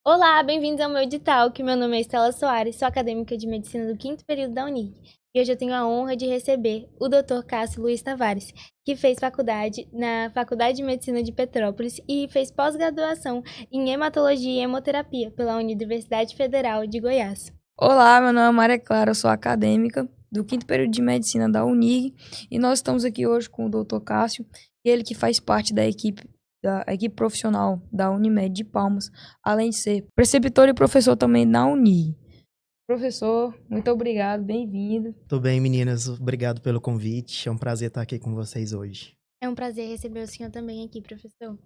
Olá, bem-vindos ao meu edital, que meu nome é Estela Soares, sou acadêmica de medicina do quinto período da Unig. E hoje eu tenho a honra de receber o Dr. Cássio Luiz Tavares, que fez faculdade na Faculdade de Medicina de Petrópolis e fez pós-graduação em Hematologia e Hemoterapia pela Universidade Federal de Goiás. Olá, meu nome é Maria Clara, eu sou acadêmica do quinto período de medicina da Unig e nós estamos aqui hoje com o Dr. Cássio, ele que faz parte da equipe profissional da Unimed de Palmas, além de ser preceptor e professor também da Unig. Professor, muito obrigado, bem-vindo. Tudo bem, meninas? Obrigado pelo convite. É um prazer estar aqui com vocês hoje. É um prazer receber o senhor também aqui, professor.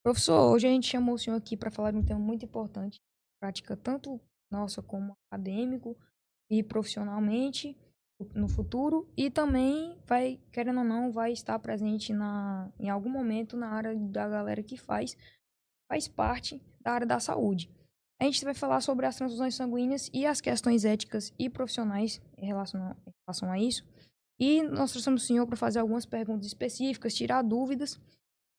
Professor, hoje a gente chamou o senhor aqui para falar de um tema muito importante, prática tanto nossa como acadêmico e profissionalmente no futuro e também vai, querendo ou não, vai estar presente em algum momento na área da galera que faz parte da área da saúde. A gente vai falar sobre as transfusões sanguíneas e as questões éticas e profissionais em relação a isso. E nós trouxemos o senhor para fazer algumas perguntas específicas, tirar dúvidas.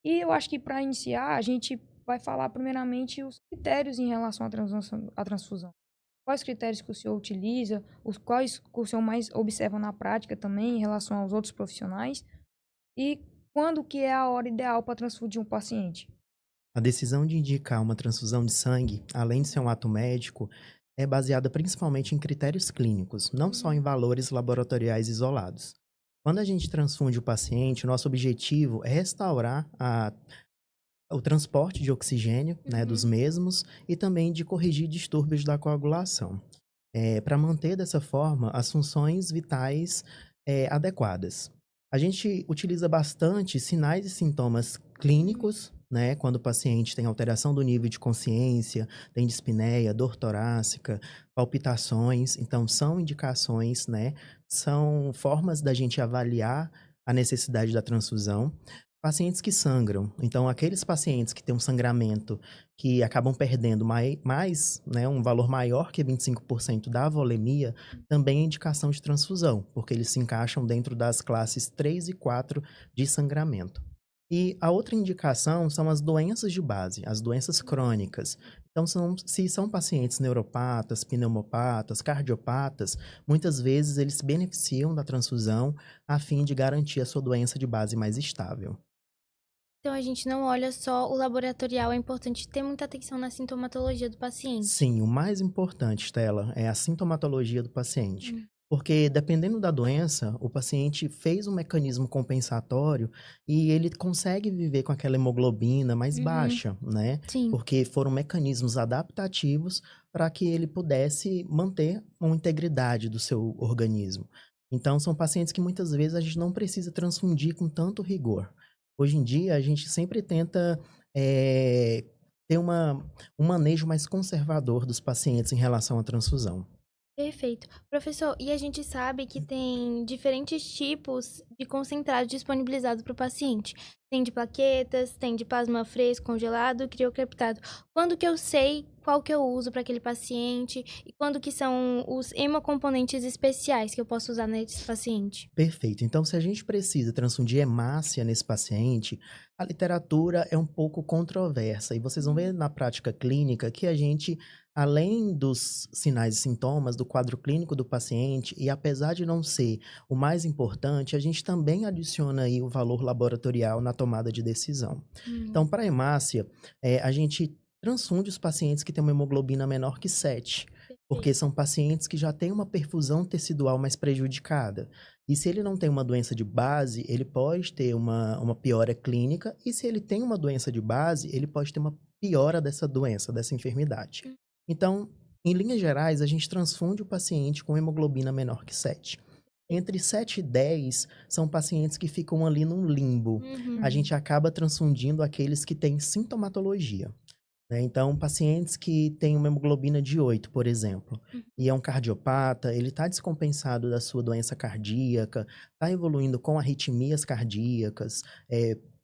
E eu acho que para iniciar, a gente vai falar primeiramente os critérios em relação à transfusão. Quais critérios que o senhor utiliza, os quais que o senhor mais observa na prática também em relação aos outros profissionais e quando que é a hora ideal para transfundir um paciente? A decisão de indicar uma transfusão de sangue, além de ser um ato médico, é baseada principalmente em critérios clínicos, não só em valores laboratoriais isolados. Quando a gente transfunde o paciente, o nosso objetivo é restaurar o transporte de oxigênio, né, dos Uhum. mesmos e também de corrigir distúrbios da coagulação. Para manter dessa forma as funções vitais adequadas. A gente utiliza bastante sinais e sintomas clínicos, né? Quando o paciente tem alteração do nível de consciência, tem dispneia, dor torácica, palpitações. Então, são indicações, né? São formas da gente avaliar a necessidade da transfusão. Pacientes que sangram. Então, aqueles pacientes que têm um sangramento que acabam perdendo mais, né, um valor maior que 25% da volemia, também é indicação de transfusão, porque eles se encaixam dentro das classes 3 e 4 de sangramento. E a outra indicação são as doenças de base, as doenças crônicas. Então, se são pacientes neuropatas, pneumopatas, cardiopatas, muitas vezes eles se beneficiam da transfusão a fim de garantir a sua doença de base mais estável. Então a gente não olha só o laboratorial, é importante ter muita atenção na sintomatologia do paciente. Sim, o mais importante, Stella, é a sintomatologia do paciente. Hum. Porque dependendo da doença, o paciente fez um mecanismo compensatório e ele consegue viver com aquela hemoglobina mais Uhum. baixa, né? Sim. Porque foram mecanismos adaptativos para que ele pudesse manter uma integridade do seu organismo. Então, são pacientes que muitas vezes a gente não precisa transfundir com tanto rigor. Hoje em dia, a gente sempre tenta ter um manejo mais conservador dos pacientes em relação à transfusão. Perfeito. Professor, e a gente sabe que tem diferentes tipos de concentrado disponibilizado para o paciente. Tem de plaquetas, tem de plasma fresco, congelado, criocaptado. Quando que eu sei qual que eu uso para aquele paciente e quando que são os hemocomponentes especiais que eu posso usar nesse paciente? Perfeito. Então, se a gente precisa transfundir hemácia nesse paciente, a literatura é um pouco controversa. E vocês vão ver na prática clínica que a gente, além dos sinais e sintomas do quadro clínico do paciente, e apesar de não ser o mais importante, a gente também adiciona aí o valor laboratorial na tomada de decisão. Então, Hum. para a hemácia, a gente transfunde os pacientes que têm uma hemoglobina menor que 7, porque Perfeito. são pacientes que já têm uma perfusão tecidual mais prejudicada. E se ele não tem uma doença de base, ele pode ter uma piora clínica, e se ele tem uma doença de base, ele pode ter uma piora dessa doença, dessa enfermidade. Hum. Então, em linhas gerais, a gente transfunde o paciente com hemoglobina menor que 7. Entre 7 e 10 são pacientes que ficam ali num limbo. A Uhum. gente acaba transfundindo aqueles que têm sintomatologia, né? Então, pacientes que têm uma hemoglobina de 8, por exemplo, e é um cardiopata, ele está descompensado da sua doença cardíaca, está evoluindo com arritmias cardíacas,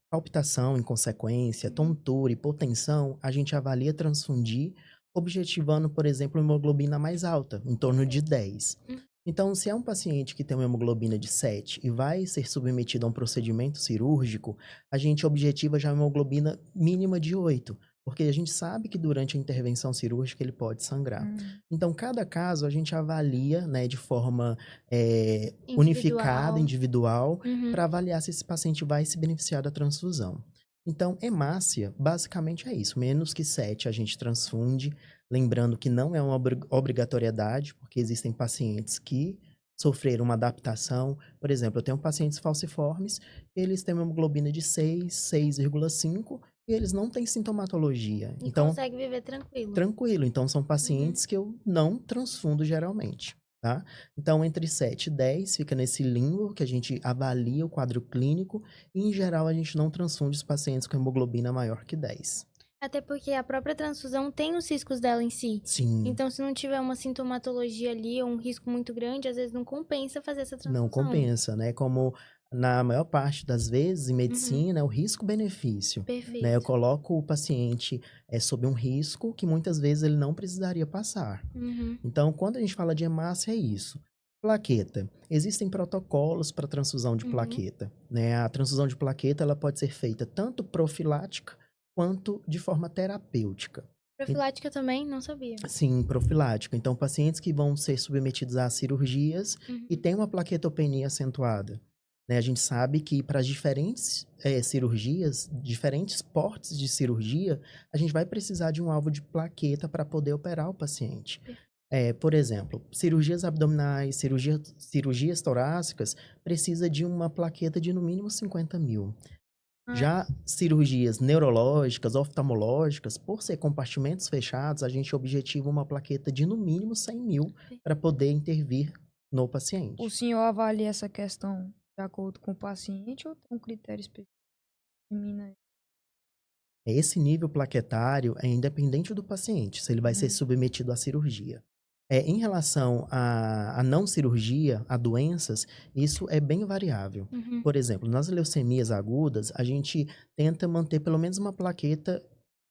palpitação em consequência, Uhum. tontura, hipotensão, a gente avalia transfundir, objetivando, por exemplo, uma hemoglobina mais alta, em torno de Perfeito. 10. Hum. Então, se é um paciente que tem uma hemoglobina de 7 e vai ser submetido a um procedimento cirúrgico, a gente objetiva já uma hemoglobina mínima de 8, porque a gente sabe que durante a intervenção cirúrgica ele pode sangrar. Então, cada caso a gente avalia, né, de forma unificada, individual, Uhum. para avaliar se esse paciente vai se beneficiar da transfusão. Então, hemácia, basicamente é isso. Menos que 7 a gente transfunde. Lembrando que não é uma obrigatoriedade, porque existem pacientes que sofreram uma adaptação. Por exemplo, eu tenho pacientes falciformes, eles têm uma hemoglobina de 6, 6,5 e eles não têm sintomatologia. E Então, consegue viver tranquilo. tranquilo. Então, são pacientes que eu não transfundo geralmente, tá? Então, entre 7 e 10 fica nesse limbo que a gente avalia o quadro clínico e, em geral, a gente não transfunde os pacientes com hemoglobina maior que 10. Até porque a própria transfusão tem os riscos dela em si. Sim, Então, se não tiver uma sintomatologia ali ou um risco muito grande, às vezes não compensa fazer essa transfusão. não compensa, né? Como na maior parte das vezes, em medicina, é o risco-benefício. Né? Perfeito. Eu coloco o paciente sob um risco que muitas vezes ele não precisaria passar. Uhum. Então, quando a gente fala de hemácia, é isso. Plaqueta. Existem protocolos para transfusão de plaqueta. Né? A transfusão de plaqueta ela pode ser feita tanto profilática quanto de forma terapêutica. Profilática também? Não sabia. Sim, profilática. Então, pacientes que vão ser submetidos a cirurgias e têm uma plaquetopenia acentuada. Né? A gente sabe que para as diferentes cirurgias, diferentes portes de cirurgia, a gente vai precisar de um alvo de plaqueta para poder operar o paciente. Por exemplo, cirurgias abdominais, cirurgias torácicas, precisa de uma plaqueta de no mínimo 50 mil. Já cirurgias neurológicas, oftalmológicas, por ser compartimentos fechados, a gente objetiva uma plaqueta de no mínimo 100 mil para poder intervir no paciente. O senhor avalia essa questão de acordo com o paciente ou tem um critério específico? Esse nível plaquetário é independente do paciente, se ele vai ser submetido à cirurgia. Em relação à não cirurgia, a doenças, isso é bem variável. Por exemplo, nas leucemias agudas, a gente tenta manter pelo menos uma plaqueta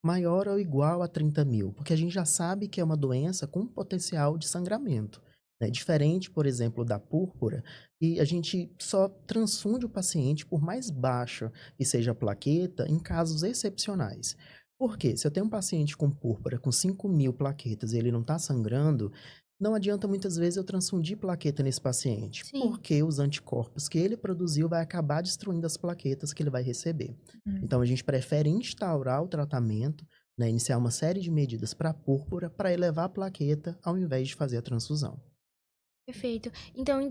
maior ou igual a 30 mil, porque a gente já sabe que é uma doença com potencial de sangramento. Né? Diferente, por exemplo, da púrpura, e a gente só transfunde o paciente por mais baixa que seja a plaqueta em casos excepcionais. Por quê? Se eu tenho um paciente com púrpura com 5 mil plaquetas e ele não está sangrando, não adianta muitas vezes eu transfundir plaqueta nesse paciente, Sim. porque os anticorpos que ele produziu vai acabar destruindo as plaquetas que ele vai receber. Então a gente prefere instaurar o tratamento, né, iniciar uma série de medidas para a púrpura para elevar a plaqueta ao invés de fazer a transfusão. Perfeito. Então,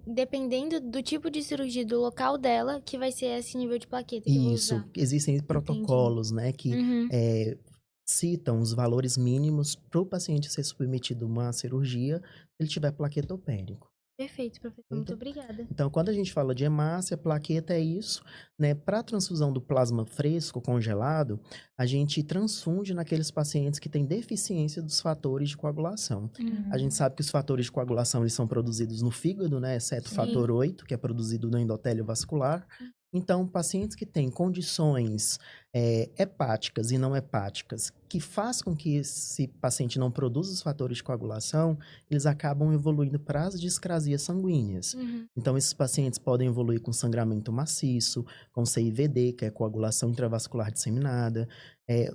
dependendo do tipo de cirurgia, do local dela, que vai ser esse nível de plaqueta que eu vou Isso, usar. existem protocolos, né, que citam os valores mínimos para o paciente ser submetido a uma cirurgia se ele tiver plaquetopênico. Perfeito, professor. Muito obrigada. Então, quando a gente fala de hemácia, plaqueta é isso, né? Para a transfusão do plasma fresco, congelado, a gente transfunde naqueles pacientes que têm deficiência dos fatores de coagulação. A gente sabe que os fatores de coagulação eles são produzidos no fígado, né? Exceto o fator 8, que é produzido no endotélio vascular. Então, pacientes que têm condições hepáticas e não hepáticas que faz com que esse paciente não produza os fatores de coagulação, eles acabam evoluindo para as discrasias sanguíneas. Então, esses pacientes podem evoluir com sangramento maciço, com CIVD, que é coagulação intravascular disseminada.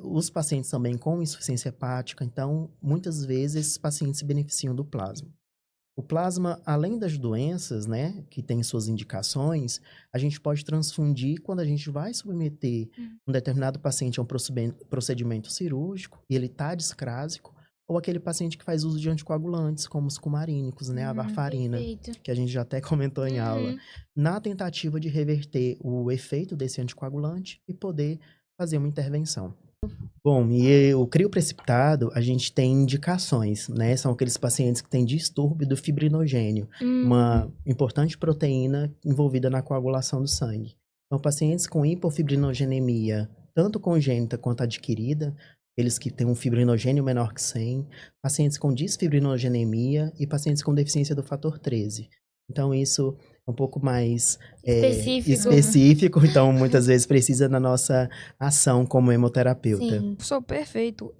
Os pacientes também com insuficiência hepática. Então, muitas vezes, esses pacientes se beneficiam do plasma. O plasma, além das doenças, né, que tem suas indicações, a gente pode transfundir quando a gente vai submeter um determinado paciente a um procedimento cirúrgico e ele está discrásico, ou aquele paciente que faz uso de anticoagulantes, como os cumarínicos, né, a varfarina, Perfeito. que a gente já até comentou em aula, na tentativa de reverter o efeito desse anticoagulante e poder fazer uma intervenção. Bom, e o crio precipitado, a gente tem indicações, né? São aqueles pacientes que têm distúrbio do fibrinogênio, uma importante proteína envolvida na coagulação do sangue. Então, pacientes com hipofibrinogênemia, tanto congênita quanto adquirida, eles que têm um fibrinogênio menor que 100, pacientes com disfibrinogenemia e pacientes com deficiência do fator 13. Então, isso é um pouco mais específico, então muitas vezes precisa da nossa ação como hemoterapeuta. Sim. Professor, perfeito.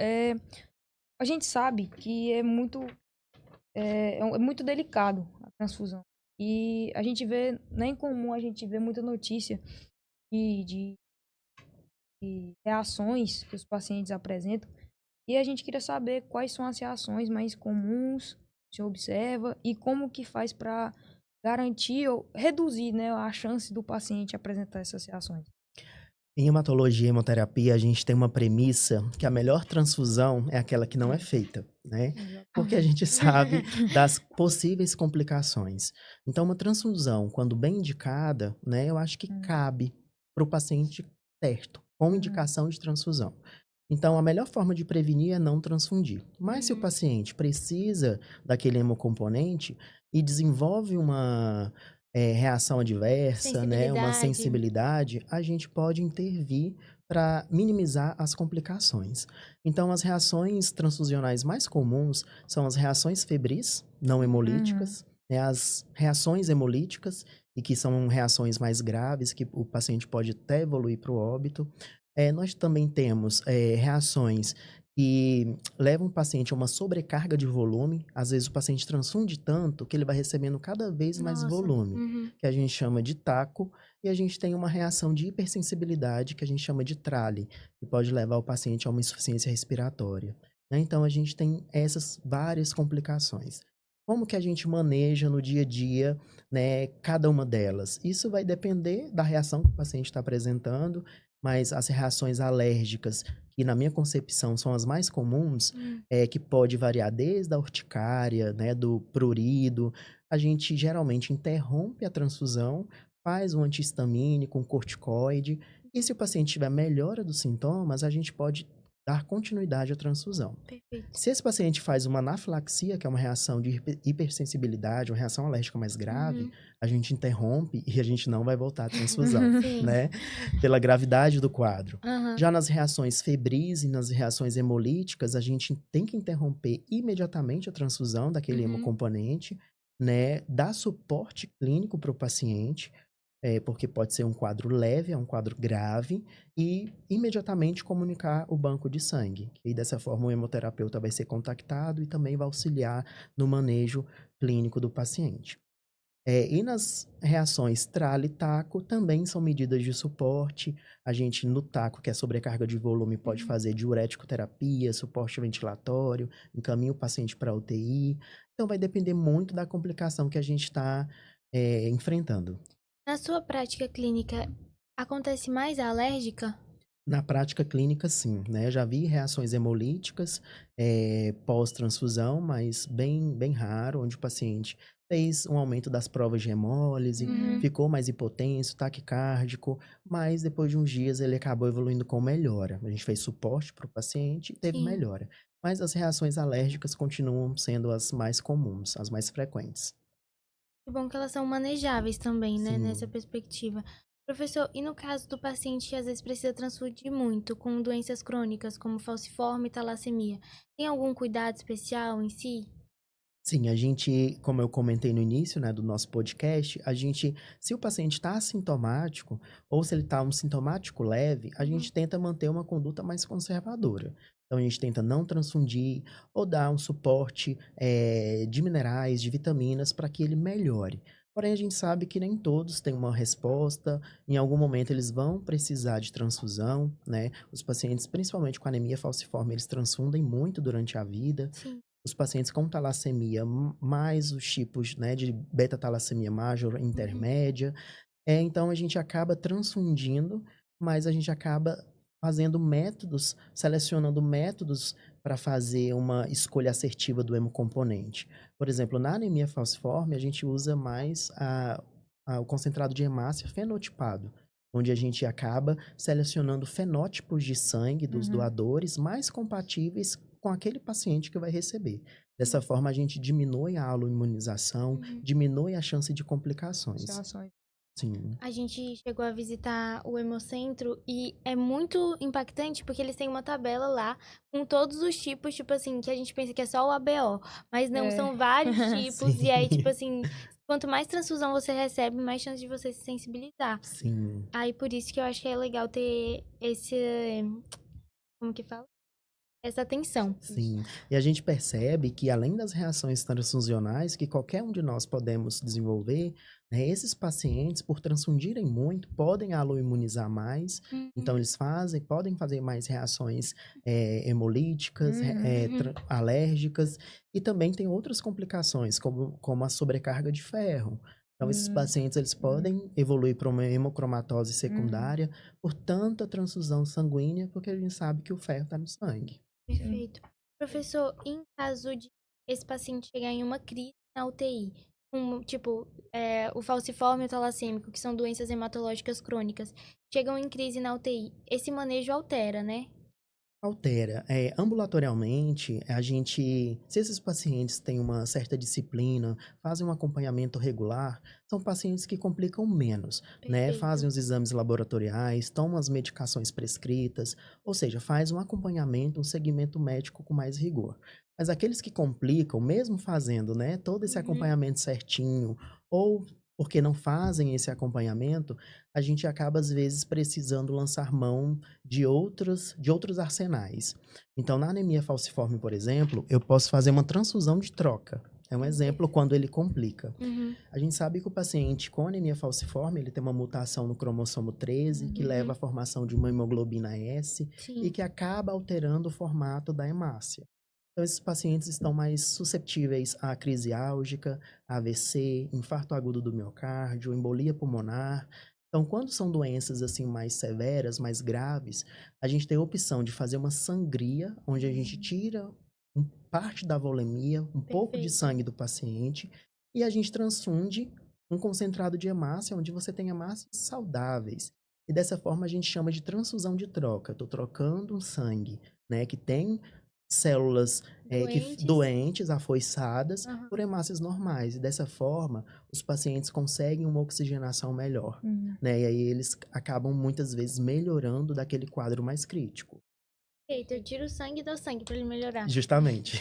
A gente sabe que é muito delicado a transfusão. E a gente vê, não é incomum a gente ver muita notícia de reações que os pacientes apresentam. E a gente queria saber quais são as reações mais comuns que você observa e como que faz para garantir ou reduzir, né, a chance do paciente apresentar essas reações. Em hematologia e hemoterapia, a gente tem uma premissa que a melhor transfusão é aquela que não é feita, né? Porque a gente sabe das possíveis complicações. Então, uma transfusão, quando bem indicada, né, eu acho que cabe para o paciente certo, com indicação de transfusão. Então, a melhor forma de prevenir é não transfundir. Mas se o paciente precisa daquele hemocomponente e desenvolve uma reação adversa, né, uma sensibilidade, a gente pode intervir para minimizar as complicações. Então, as reações transfusionais mais comuns são as reações febris, não hemolíticas, né, as reações hemolíticas, e que são reações mais graves, que o paciente pode até evoluir para o óbito. Nós também temos reações que levam o paciente a uma sobrecarga de volume. Às vezes o paciente transfunde tanto que ele vai recebendo cada vez mais volume, que a gente chama de TACO, e a gente tem uma reação de hipersensibilidade que a gente chama de TRALE, que pode levar o paciente a uma insuficiência respiratória, né? Então a gente tem essas várias complicações. Como que a gente maneja no dia a dia, né, cada uma delas? Isso vai depender da reação que o paciente está apresentando, mas as reações alérgicas, que na minha concepção são as mais comuns, que pode variar desde a urticária, né, do prurido. A gente geralmente interrompe a transfusão, faz um antihistamínico, um corticoide, e se o paciente tiver melhora dos sintomas, a gente pode dar continuidade à transfusão. Perfeito. Se esse paciente faz uma anafilaxia, que é uma reação de hipersensibilidade, uma reação alérgica mais grave, a gente interrompe e a gente não vai voltar à transfusão, né? Pela gravidade do quadro. Já nas reações febris e nas reações hemolíticas, a gente tem que interromper imediatamente a transfusão daquele hemocomponente, né? Dar suporte clínico para o paciente, porque pode ser um quadro leve, é um quadro grave, e imediatamente comunicar o banco de sangue. E dessa forma o hemoterapeuta vai ser contactado e também vai auxiliar no manejo clínico do paciente. E nas reações TRALE e TACO também são medidas de suporte. A gente, no TACO, que é sobrecarga de volume, pode fazer diurético terapia, suporte ventilatório, encaminha o paciente para UTI. Então vai depender muito da complicação que a gente está enfrentando. Na sua prática clínica, acontece mais a alérgica? Na prática clínica, sim, né? Já vi reações hemolíticas pós-transfusão, mas bem raro, onde o paciente fez um aumento das provas de hemólise, ficou mais hipotenso, taquicárdico, mas depois de uns dias ele acabou evoluindo com melhora. A gente fez suporte para o paciente e teve melhora. Mas as reações alérgicas continuam sendo as mais comuns, as mais frequentes. Que bom que elas são manejáveis também, né, Sim. nessa perspectiva. Professor, e no caso do paciente que às vezes precisa transfundir muito, com doenças crônicas, como falciforme e talassemia, tem algum cuidado especial em si? Sim, a gente, como eu comentei no início, né, do nosso podcast, se o paciente está assintomático, ou se ele está um sintomático leve, a gente tenta manter uma conduta mais conservadora. Então, a gente tenta não transfundir ou dar um suporte de minerais, de vitaminas, para que ele melhore. Porém, a gente sabe que nem todos têm uma resposta, em algum momento eles vão precisar de transfusão, né? Os pacientes, principalmente com anemia falciforme, eles transfundem muito durante a vida. Sim. Os pacientes com talassemia, mais os tipos, né, de beta-talassemia major e intermédia. Então, a gente acaba transfundindo, mas a gente acaba selecionando métodos para fazer uma escolha assertiva do hemocomponente. Por exemplo, na anemia falciforme, a gente usa mais o concentrado de hemácia fenotipado, onde a gente acaba selecionando fenótipos de sangue dos doadores mais compatíveis com aquele paciente que vai receber. Dessa forma, a gente diminui a autoimunização, diminui a chance de complicações. Sim. A gente chegou a visitar o Hemocentro e é muito impactante porque eles têm uma tabela lá com todos os tipos, tipo assim, que a gente pensa que é só o ABO, mas não, são vários tipos. E aí, tipo assim, quanto mais transfusão você recebe, mais chance de você se sensibilizar. Sim. Aí por isso que eu acho que é legal ter esse, como que fala? essa atenção. Sim, e a gente percebe que além das reações transfusionais que qualquer um de nós podemos desenvolver, né, esses pacientes, por transfundirem muito, podem aloimunizar mais, então Uhum, eles podem fazer mais reações hemolíticas, uhum, alérgicas, e também tem outras complicações, como a sobrecarga de ferro. Então, esses Hum, pacientes eles hum, podem evoluir para uma hemocromatose uhum, secundária por tanta transfusão sanguínea, porque a gente sabe que o ferro está no sangue. sim. perfeito. Professor, em caso de esse paciente chegar em uma crise na UTI, tipo, o falciforme e o talassêmico, que são doenças hematológicas crônicas, chegam em crise na UTI, esse manejo altera, né? Altera. Ambulatorialmente, se esses pacientes têm uma certa disciplina, fazem um acompanhamento regular, são pacientes que complicam menos, né? Perfeito. Fazem os exames laboratoriais, tomam as medicações prescritas, ou seja, faz um acompanhamento, um segmento médico com mais rigor. Mas aqueles que complicam, mesmo fazendo, né, todo esse Uhum, acompanhamento certinho, ou porque não fazem esse acompanhamento, a gente acaba, às vezes, precisando lançar mão de outros arsenais. Então, na anemia falciforme, por exemplo, eu posso fazer uma transfusão de troca. É um exemplo perfeito. quando ele complica. Uhum, A gente sabe que o paciente com anemia falciforme, ele tem uma mutação no cromossomo 13, que leva uhum, à formação de uma hemoglobina S e sim, que acaba alterando o formato da hemácia. Então, esses pacientes estão mais susceptíveis à crise álgica, AVC, infarto agudo do miocárdio, embolia pulmonar. Então, quando são doenças assim mais severas, mais graves, a gente tem a opção de fazer uma sangria, onde a gente tira parte da volemia, um pouco de perfeito. sangue do paciente, e a gente transfunde um concentrado de hemácia, onde você tem hemácias saudáveis. E dessa forma a gente chama de transfusão de troca. Estou trocando um sangue, né, que tem células Doentes. doentes, afoiçadas, Aham. por hemácias normais. E dessa forma, os pacientes conseguem uma oxigenação melhor, Uhum. né? E aí eles acabam muitas vezes melhorando daquele quadro mais crítico. Perfeito, eu tiro o sangue e dou sangue pra ele melhorar. Justamente.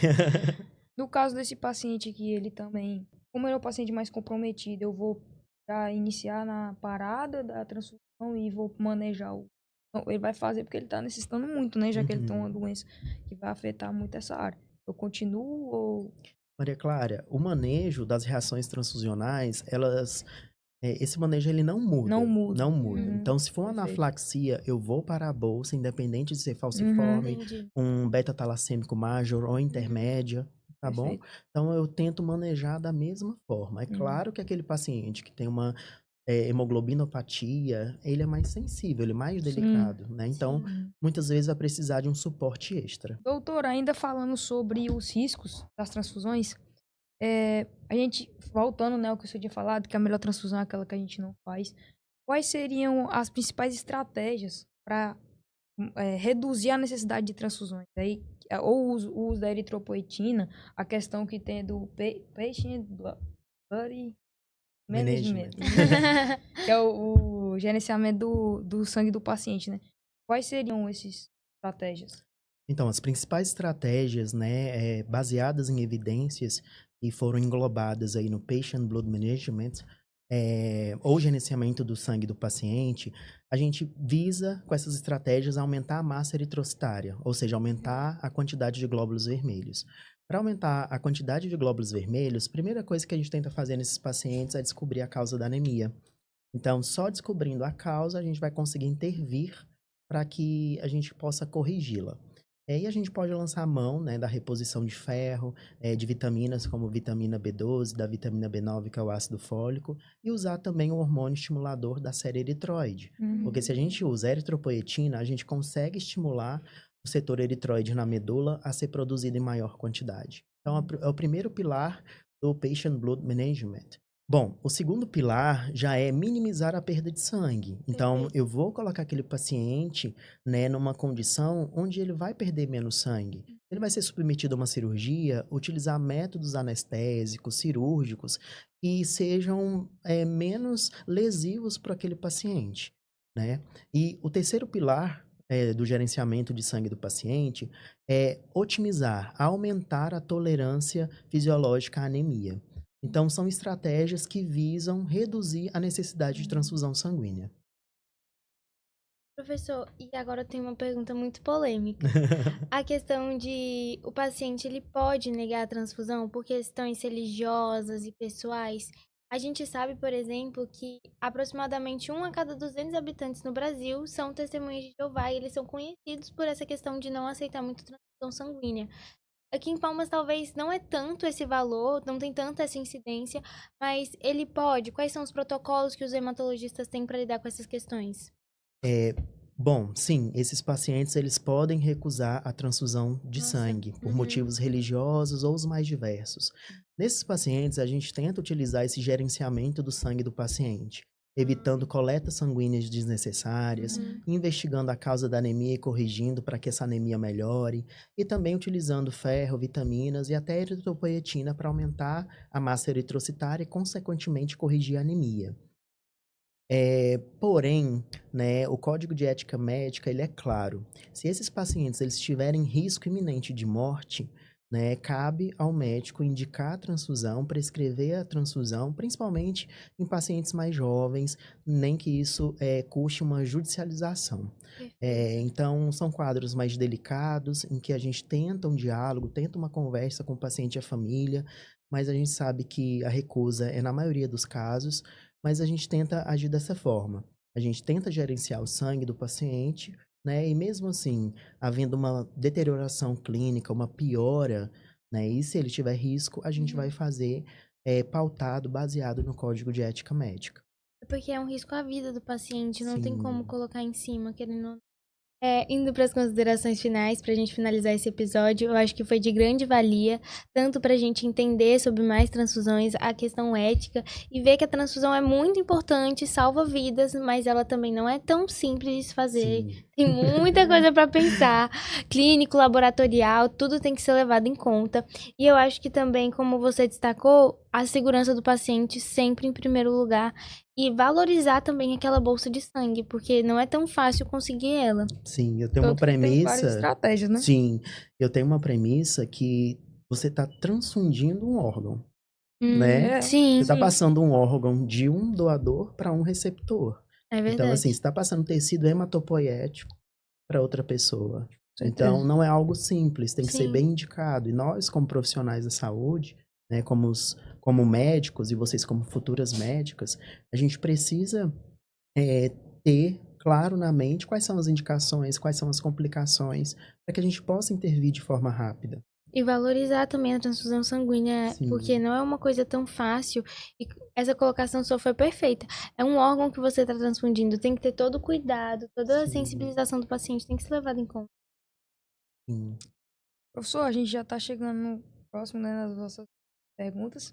No caso desse paciente aqui, ele também, como ele é o paciente mais comprometido, eu vou já iniciar na parada da transfusão e vou manejar o. Então, ele vai fazer porque ele tá necessitando muito, né? Já que ele tem uma Uhum. doença que vai afetar muito essa área. Eu continuo ou. Maria Clara, o manejo das reações transfusionais, esse manejo ele não Não muda, muda. não muda. Uhum. Então, se for uma Perfeito. anafilaxia, eu vou para a bolsa, independente de ser Uhum. falciforme, Entendi. um beta-talassêmico major ou Uhum. intermédia, tá bom? Perfeito. Então, eu tento manejar da mesma forma. É Uhum. claro que aquele paciente que tem uma hemoglobinopatia, ele é mais sensível, ele é mais Sim. delicado, né? Então, Sim. Uhum. muitas vezes vai precisar de um suporte extra. Doutor, ainda falando sobre os riscos das transfusões, a gente, voltando, né, ao que o senhor tinha falado, que a melhor transfusão é aquela que a gente não faz, quais seriam as principais estratégias para reduzir a necessidade de transfusões? Aí, ou o uso da eritropoetina, a questão que tem do patient blood management, Management. que é o gerenciamento do sangue do paciente, né? Quais seriam essas estratégias? Então, as principais estratégias, né, baseadas em evidências e foram englobadas aí no Patient Blood Management, ou gerenciamento do sangue do paciente, a gente visa, com essas estratégias, aumentar a massa eritrocitária, ou seja, aumentar a quantidade de glóbulos vermelhos. Para aumentar a quantidade de glóbulos vermelhos, a primeira coisa que a gente tenta fazer nesses pacientes é descobrir a causa da anemia. Então, só descobrindo a causa, a gente vai conseguir intervir para que a gente possa corrigi-la. E a gente pode lançar a mão, né, da reposição de ferro, de vitaminas como vitamina B12, da vitamina B9, que é o ácido fólico, e usar também o hormônio estimulador da série eritroide. Porque se a Uhum. gente usa eritropoetina, a gente consegue estimular o setor eritroide na medula a ser produzido em maior quantidade. Então, é o primeiro pilar do Patient Blood Management. Bom, o segundo pilar já é minimizar a perda de sangue. Então, Perfeito. eu vou colocar aquele paciente, né, numa condição onde ele vai perder menos sangue. Ele vai ser submetido a uma cirurgia, utilizar métodos anestésicos, cirúrgicos, que sejam menos lesivos para aquele paciente, né? E o terceiro pilar do gerenciamento de sangue do paciente é otimizar, aumentar a tolerância fisiológica à anemia. Então, são estratégias que visam reduzir a necessidade de transfusão sanguínea. Professor, e agora eu tenho uma pergunta muito polêmica. A questão de o paciente ele pode negar a transfusão por questões religiosas e pessoais. A gente sabe, por exemplo, que aproximadamente 1 a cada 200 habitantes no Brasil são testemunhas de Jeová e eles são conhecidos por essa questão de não aceitar muito transfusão sanguínea. Aqui em Palmas talvez não é tanto esse valor, não tem tanta essa incidência, mas ele pode. Quais são os protocolos que os hematologistas têm para lidar com essas questões? Bom, sim, esses pacientes eles podem recusar a transfusão de Nossa. sangue por Uhum. motivos religiosos ou os mais diversos. Nesses pacientes, a gente tenta utilizar esse gerenciamento do sangue do paciente, evitando coletas sanguíneas desnecessárias, Uhum. investigando a causa da anemia e corrigindo para que essa anemia melhore, e também utilizando ferro, vitaminas e até eritropoetina para aumentar a massa eritrocitária e, consequentemente, corrigir a anemia. Porém, né, o Código de Ética Médica, ele é claro. Se esses pacientes eles tiverem risco iminente de morte, né, cabe ao médico indicar a transfusão, prescrever a transfusão, principalmente em pacientes mais jovens, nem que isso custe uma judicialização. Perfeito. Então, são quadros mais delicados, em que a gente tenta um diálogo, tenta uma conversa com o paciente e a família, mas a gente sabe que a recusa é na maioria dos casos, mas a gente tenta agir dessa forma. A gente tenta gerenciar o sangue do paciente, né? E mesmo assim, havendo uma deterioração clínica, uma piora, né? E se ele tiver risco, a gente vai fazer pautado, baseado no Código de Ética Médica. É porque é um risco à vida do paciente, não tem como Sim. colocar em cima, querendo ou não. Indo para as considerações finais, para a gente finalizar esse episódio, eu acho que foi de grande valia, tanto para a gente entender sobre mais transfusões, a questão ética, e ver que a transfusão é muito importante, salva vidas, mas ela também não é tão simples de se fazer. Sim. Tem muita coisa para pensar, clínico, laboratorial, tudo tem que ser levado em conta. E eu acho que também, como você destacou, a segurança do paciente sempre em primeiro lugar. E valorizar também aquela bolsa de sangue, porque não é tão fácil conseguir ela. Sim, eu tenho uma Tanto que tem várias premissa. estratégias, né? Sim, eu tenho uma premissa que você está transfundindo um órgão, né? É, Sim, Você está sim, passando um órgão de um doador para um receptor. é Então, assim, você verdade. está passando tecido hematopoético para outra pessoa. com Então, certeza. não é algo simples, tem que ser Sim. bem indicado. E nós, como profissionais da saúde, né, como médicos e vocês como futuras médicas, a gente precisa ter claro na mente quais são as indicações, quais são as complicações, para que a gente possa intervir de forma rápida. E valorizar também a transfusão sanguínea, porque Sim, não é uma coisa tão fácil. E essa colocação sua foi perfeita. É um órgão que você está transfundindo, tem que ter todo o cuidado, toda a sim, sensibilização do paciente tem que ser levada em conta. sim. Professor, a gente já está chegando no próximo, né, nas nossas perguntas.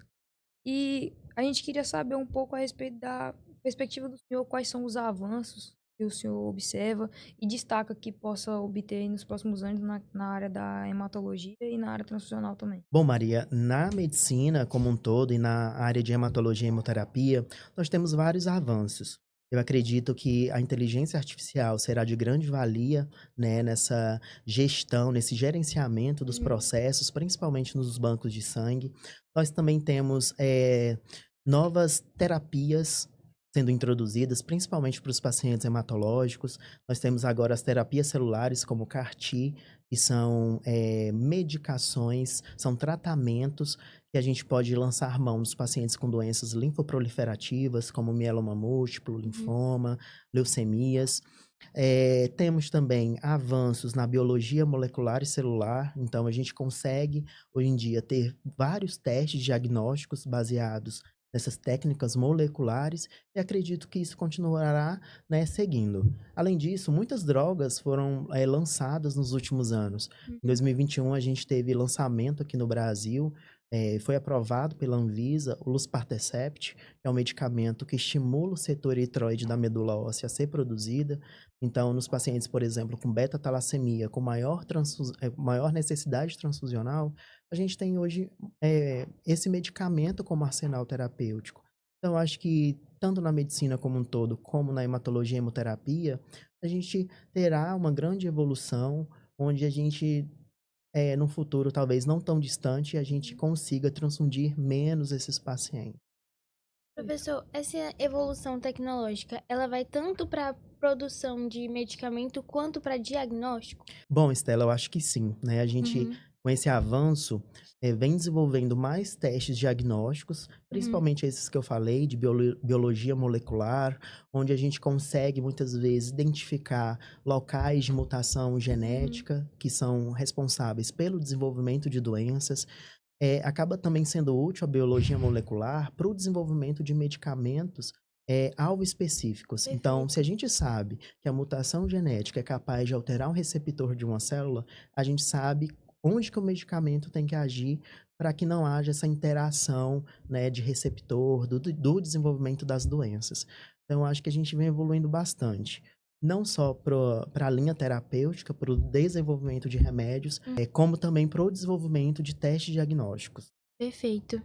E a gente queria saber um pouco a respeito da perspectiva do senhor, quais são os avanços que o senhor observa e destaca que possa obter aí nos próximos anos na área da hematologia e na área transfusional também. Bom, Maria, na medicina como um todo e na área de hematologia e hemoterapia, nós temos vários avanços. Eu acredito que a inteligência artificial será de grande valia, né, nessa gestão, nesse gerenciamento dos processos, principalmente nos bancos de sangue. Nós também temos novas terapias sendo introduzidas, principalmente para os pacientes hematológicos. Nós temos agora as terapias celulares, como o CAR-T, que são medicações, são tratamentos que a gente pode lançar mão nos pacientes com doenças linfoproliferativas, como mieloma múltiplo, linfoma, leucemias. Temos também avanços na biologia molecular e celular, então a gente consegue, hoje em dia, ter vários testes diagnósticos baseados nessas técnicas moleculares, e acredito que isso continuará, né, seguindo. Além disso, muitas drogas foram lançadas nos últimos anos. Em 2021, a gente teve lançamento aqui no Brasil, foi aprovado pela Anvisa o Luspatercept, que é um medicamento que estimula o setor eritroide da medula óssea a ser produzida. Então, nos pacientes, por exemplo, com beta-talassemia, com maior necessidade transfusional, a gente tem hoje esse medicamento como arsenal terapêutico. Então, acho que tanto na medicina como um todo, como na hematologia e hemoterapia, a gente terá uma grande evolução, onde a gente, no futuro talvez não tão distante, a gente consiga transfundir menos esses pacientes. Professor, essa evolução tecnológica, ela vai tanto para produção de medicamento quanto para diagnóstico? Bom, Estela, eu acho que sim, né? A gente, Uhum, com esse avanço, vem desenvolvendo mais testes diagnósticos, uhum, principalmente esses que eu falei, de biologia molecular, onde a gente consegue, muitas vezes, identificar locais de mutação uhum. genética que são responsáveis pelo desenvolvimento de doenças. Acaba também sendo útil a biologia molecular para o desenvolvimento de medicamentos alvo específicos. Então, Perfeito. se a gente sabe que a mutação genética é capaz de alterar um receptor de uma célula, a gente sabe onde que o medicamento tem que agir para que não haja essa interação, né, de receptor, do desenvolvimento das doenças. Então, eu acho que a gente vem evoluindo bastante. Não só para a linha terapêutica, para o desenvolvimento de remédios, como também para o desenvolvimento de testes diagnósticos. Perfeito.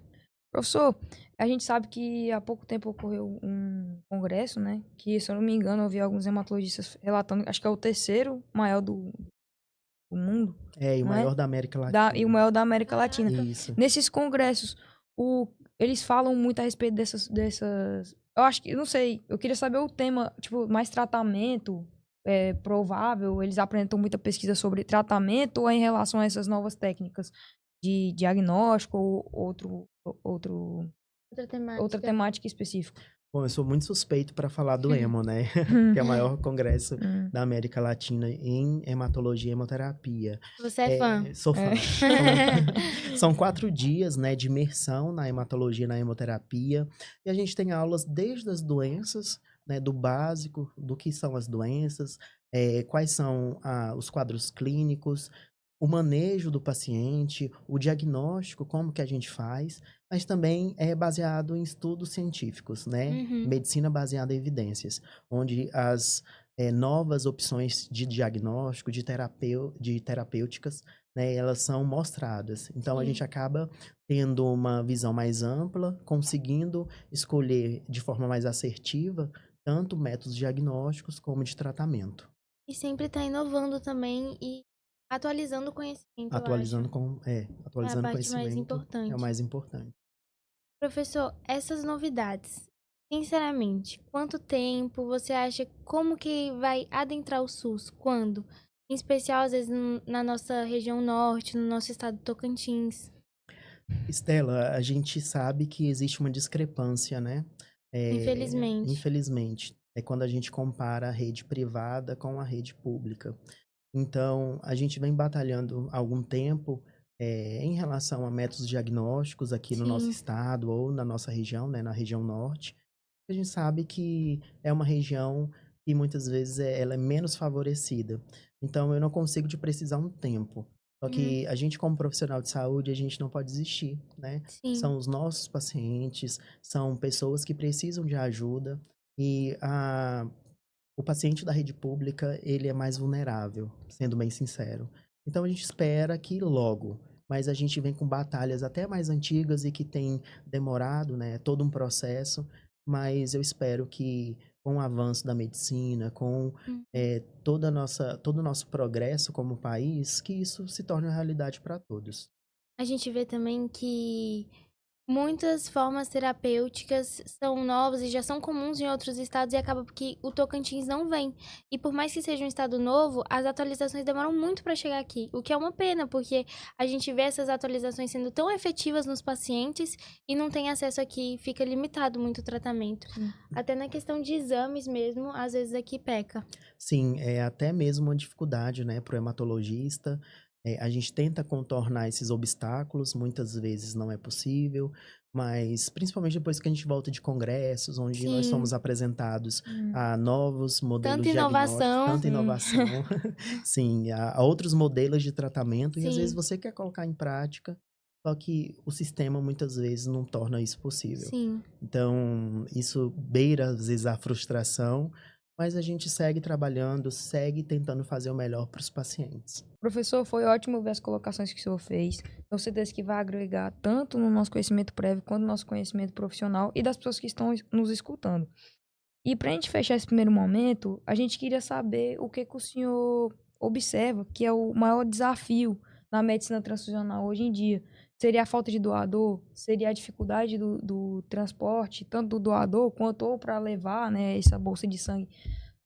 Professor, a gente sabe que há pouco tempo ocorreu um congresso, né? Que, se eu não me engano, eu vi alguns hematologistas relatando, acho que é o terceiro maior do mundo, E o não é? maior da América E o Latina. maior da América Latina. Caraca. Isso. Nesses congressos, eles falam muito a respeito dessas. Eu acho que, eu não sei, eu queria saber o tema, tipo, mais tratamento provável. Eles apresentam muita pesquisa sobre tratamento ou é em relação a essas novas técnicas de diagnóstico ou outro, Outra outra temática. temática específica? Bom, eu sou muito suspeito para falar do EMO, né? Que é o maior congresso Hum, da América Latina em hematologia e hemoterapia. Você é fã? Sou é. fã. São 4 dias, né, de imersão na hematologia e na hemoterapia. E a gente tem aulas desde as doenças, né, do básico, do que são as doenças, quais são os quadros clínicos, o manejo do paciente, o diagnóstico, como que a gente faz, mas também é baseado em estudos científicos, né? Uhum, Medicina baseada em evidências, onde as novas opções de diagnóstico, de terapêuticas, né, elas são mostradas. Então, a sim. gente acaba tendo uma visão mais ampla, conseguindo escolher de forma mais assertiva tanto métodos diagnósticos como de tratamento. E sempre tá inovando também e atualizando o conhecimento, eu acho. É a Atualizando parte mais conhecimento é o importante. mais importante. Professor, essas novidades, sinceramente, quanto tempo você acha, como que vai adentrar o SUS? Quando? Em especial, às vezes, na nossa região norte, no nosso estado do Tocantins. Estela, a gente sabe que existe uma discrepância, né? Infelizmente. Infelizmente, é quando a gente compara a rede privada com a rede pública. Então, a gente vem batalhando há algum tempo em relação a métodos diagnósticos aqui no nosso Sim. estado ou na nossa região, né, na região norte. A gente sabe que é uma região que muitas vezes ela é menos favorecida. Então, eu não consigo te precisar um tempo. Só Uhum. que a gente, como profissional de saúde, a gente não pode desistir, né? Sim. São os nossos pacientes, são pessoas que precisam de ajuda e o paciente da rede pública, ele é mais vulnerável, sendo bem sincero. Então a gente espera que logo, mas a gente vem com batalhas até mais antigas e que tem demorado, né, todo um processo, mas eu espero que com o avanço da medicina, com Uhum. todo o nosso progresso como país, que isso se torne uma realidade para todos. A gente vê também que muitas formas terapêuticas são novas e já são comuns em outros estados e acaba porque o Tocantins não vem. E por mais que seja um estado novo, as atualizações demoram muito para chegar aqui, o que é uma pena, porque a gente vê essas atualizações sendo tão efetivas nos pacientes e não tem acesso aqui, fica limitado muito o tratamento. Sim. Até na questão de exames mesmo, às vezes aqui peca. Sim, é até mesmo uma dificuldade, né, para o hematologista. A gente tenta contornar esses obstáculos, muitas vezes não é possível, mas principalmente depois que a gente volta de congressos, onde nós Sim, somos apresentados Hum, a novos modelos tanta diagnósticos, inovação. tanta sim. inovação, sim, a outros modelos de tratamento, e às vezes Sim, você quer colocar em prática, só que o sistema muitas vezes não torna isso possível. sim. Então, isso beira às vezes a frustração, mas a gente segue trabalhando, segue tentando fazer o melhor para os pacientes. Professor, foi ótimo ver as colocações que o senhor fez. Tenho certeza que vai agregar tanto no nosso conhecimento prévio quanto no nosso conhecimento profissional e das pessoas que estão nos escutando. E para a gente fechar esse primeiro momento, a gente queria saber o que, que o senhor observa que é o maior desafio na medicina transfusional hoje em dia. Seria a falta de doador? Seria a dificuldade do transporte, tanto do doador quanto ou para levar, né, essa bolsa de sangue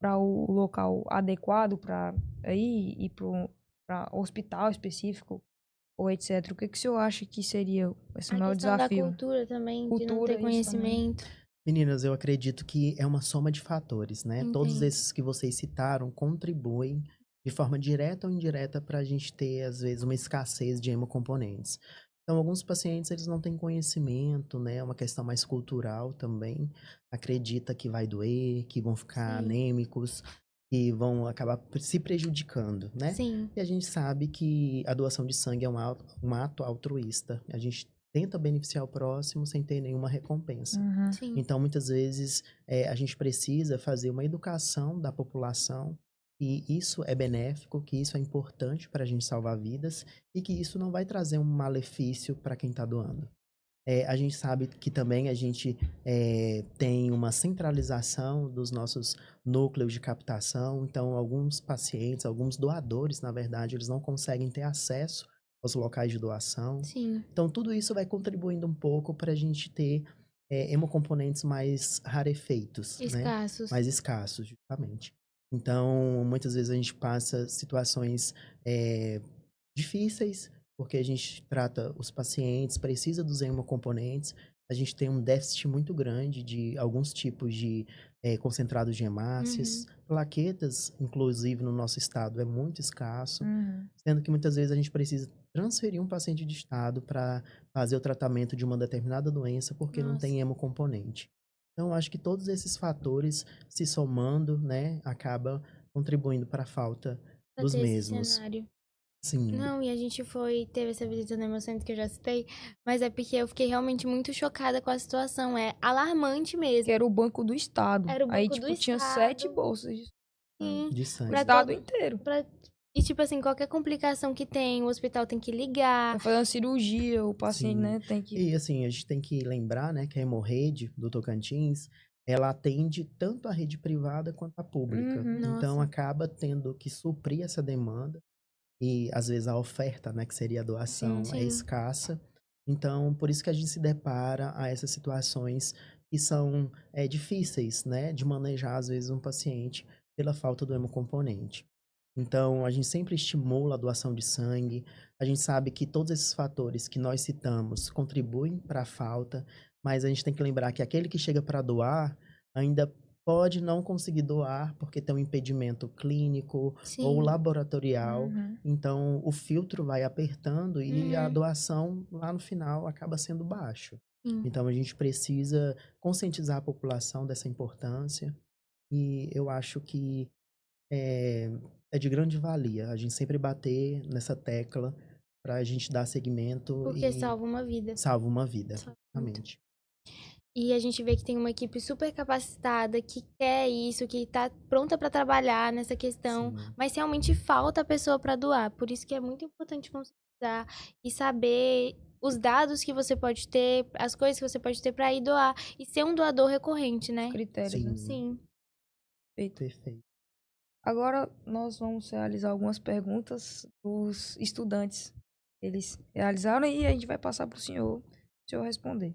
para o local adequado para ir para hospital específico ou etc. O que que o senhor acha que seria esse A maior questão da desafio? cultura também, de não Cultura, ter isso também. conhecimento. Meninas, eu acredito que é uma soma de fatores, né? Todos Entendo. esses que vocês citaram contribuem de forma direta ou indireta para a gente ter, às vezes, uma escassez de hemocomponentes. Então, alguns pacientes, eles não têm conhecimento, né? É uma questão mais cultural também. Acredita que vai doer, que vão ficar Sim. anêmicos, que vão acabar se prejudicando, né? Sim. E a gente sabe que a doação de sangue é um ato altruísta. A gente tenta beneficiar o próximo sem ter nenhuma recompensa. Uhum. Sim. Então, muitas vezes, a gente precisa fazer uma educação da população, e isso é benéfico, que isso é importante para a gente salvar vidas, e que isso não vai trazer um malefício para quem está doando. A gente sabe que também a gente tem uma centralização dos nossos núcleos de captação, então alguns pacientes, alguns doadores, na verdade, eles não conseguem ter acesso aos locais de doação. Sim. Então, tudo isso vai contribuindo um pouco para a gente ter hemocomponentes mais rarefeitos, né? Escassos. Mais escassos, justamente. Então, muitas vezes a gente passa situações difíceis, porque a gente trata os pacientes, precisa dos hemocomponentes, a gente tem um déficit muito grande de alguns tipos de concentrados de hemácias, plaquetas, inclusive no nosso estado, é muito escasso, Uhum. sendo que muitas vezes a gente precisa transferir um paciente de estado para fazer o tratamento de uma determinada doença, porque não Nossa. tem hemocomponente. Então, eu acho que todos esses fatores se somando, né, acaba contribuindo para a falta Pra dos ter esse mesmos. cenário. Sim. Não, e a gente teve essa visita no Hemocentro que eu já citei, mas é porque eu fiquei realmente muito chocada com a situação. É alarmante mesmo. Que era o Banco do Estado. Era o Aí, Banco do tipo, tinha 7 Estado. bolsas Sim. De o sangue. Pra estado todo- inteiro. E, tipo assim, qualquer complicação que tem, o hospital tem que ligar. Vai fazer uma cirurgia, o paciente, Sim. né, tem que... E assim, a gente tem que lembrar, né, que a Hemorrede do Tocantins, ela atende tanto a rede privada quanto a pública. Uhum. Então, Nossa. acaba tendo que suprir essa demanda. E, às vezes, a oferta, né, que seria a doação, Sim. é escassa. Então, por isso que a gente se depara a essas situações que são difíceis, né, de manejar, às vezes, um paciente pela falta do hemocomponente. Então, a gente sempre estimula a doação de sangue. A gente sabe que todos esses fatores que nós citamos contribuem para a falta, mas a gente tem que lembrar que aquele que chega para doar ainda pode não conseguir doar porque tem um impedimento clínico ou Sim. laboratorial. Uhum. Então, o filtro vai apertando e a Uhum. doação lá no final acaba sendo baixo. Sim. Então, a gente precisa conscientizar a população dessa importância, e eu acho que é de grande valia a gente sempre bater nessa tecla para a gente dar seguimento Porque e salva uma vida. salva uma vida, Salva muito. realmente. E a gente vê que tem uma equipe super capacitada, que quer isso, que tá pronta pra trabalhar nessa questão, Sim. mas realmente falta a pessoa pra doar. Por isso que é muito importante conscientizar e saber os dados que você pode ter, as coisas que você pode ter pra ir doar e ser um doador recorrente, Os né? critérios, né? Sim. Sim. Perfeito. Perfeito. Agora, nós vamos realizar algumas perguntas dos estudantes. Eles realizaram e a gente vai passar para o senhor responder.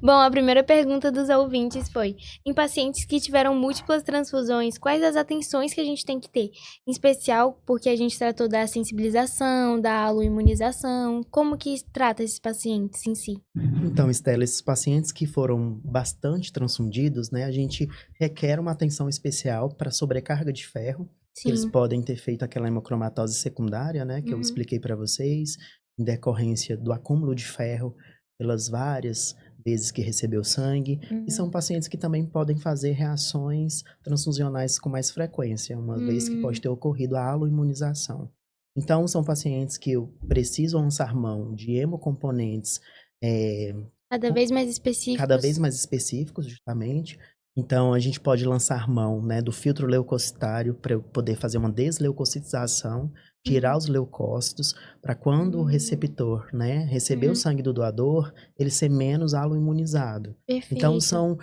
Bom, a primeira pergunta dos ouvintes foi: em pacientes que tiveram múltiplas transfusões, quais as atenções que a gente tem que ter? Em especial porque a gente tratou da sensibilização, da aloimunização, como que trata esses pacientes em si? Então, Estela, esses pacientes que foram bastante transfundidos, né, a gente requer uma atenção especial para sobrecarga de ferro. Eles Sim. podem ter feito aquela hemocromatose secundária, né, que eu Uhum. expliquei para vocês, em decorrência do acúmulo de ferro pelas várias vezes que recebeu sangue. E são pacientes que também podem fazer reações transfusionais com mais frequência, uma vez que pode ter ocorrido a aloimunização. Então, são pacientes que precisam lançar mão de hemocomponentes Cada vez mais específicos. cada vez mais específicos, justamente. Então, a gente pode lançar mão, né, do filtro leucocitário para poder fazer uma desleucocitização, tirar os leucócitos, para quando o receptor, né, receber o sangue do doador, ele ser menos aloimunizado. Perfeito. Então, são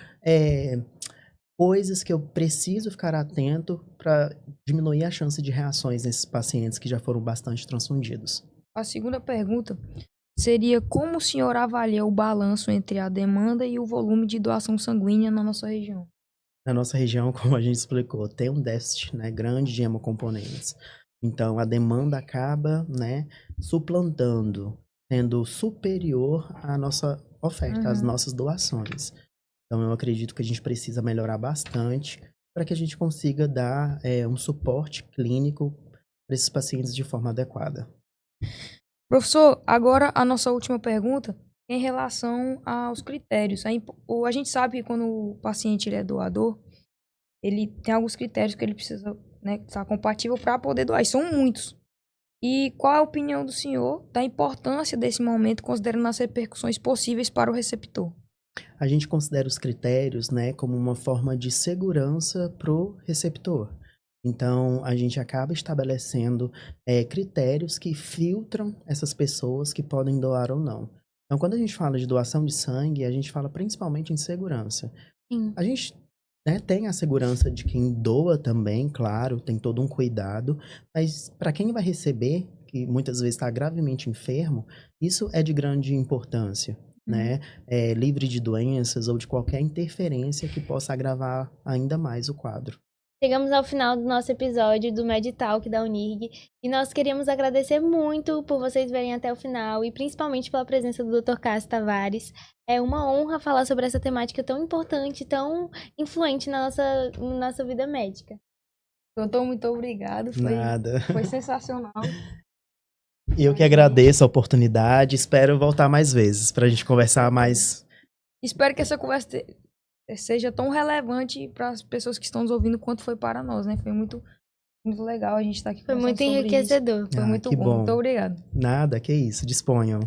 coisas que eu preciso ficar atento para diminuir a chance de reações nesses pacientes que já foram bastante transfundidos. A segunda pergunta seria: como o senhor avalia o balanço entre a demanda e o volume de doação sanguínea na nossa região? Na nossa região, como a gente explicou, tem um déficit, né, grande de hemocomponentes. Então, a demanda acaba, né, suplantando, sendo superior à nossa oferta, às Uhum. nossas doações. Então, eu acredito que a gente precisa melhorar bastante para que a gente consiga dar um suporte clínico para esses pacientes de forma adequada. Professor, agora a nossa última pergunta em relação aos critérios. A gente sabe que quando o paciente ele é doador, ele tem alguns critérios que ele precisa, né, estar compatível para poder doar. E são muitos. E qual é a opinião do senhor da importância desse momento, considerando as repercussões possíveis para o receptor? A gente considera os critérios, né, como uma forma de segurança para o receptor. Então, a gente acaba estabelecendo critérios que filtram essas pessoas que podem doar ou não. Então, quando a gente fala de doação de sangue, a gente fala principalmente em segurança. Sim. A gente, né, tem a segurança de quem doa também, claro, tem todo um cuidado, mas para quem vai receber, que muitas vezes está gravemente enfermo, isso é de grande importância, Uhum. né? É livre de doenças ou de qualquer interferência que possa agravar ainda mais o quadro. Chegamos ao final do nosso episódio do MedTalk da Unirg e nós queríamos agradecer muito por vocês verem até o final e principalmente pela presença do Dr. Cássio Tavares. É uma honra falar sobre essa temática tão importante, tão influente na nossa vida médica. Doutor, muito obrigado. Nada. Foi sensacional. Eu que agradeço a oportunidade, espero voltar mais vezes para a gente conversar mais. Espero que essa conversa seja tão relevante para as pessoas que estão nos ouvindo quanto foi para nós, né? Foi muito, muito legal a gente estar aqui Foi conversando muito sobre isso. enriquecedor. Foi muito Que bom. Muito bom. obrigado. Nada, que isso, disponham.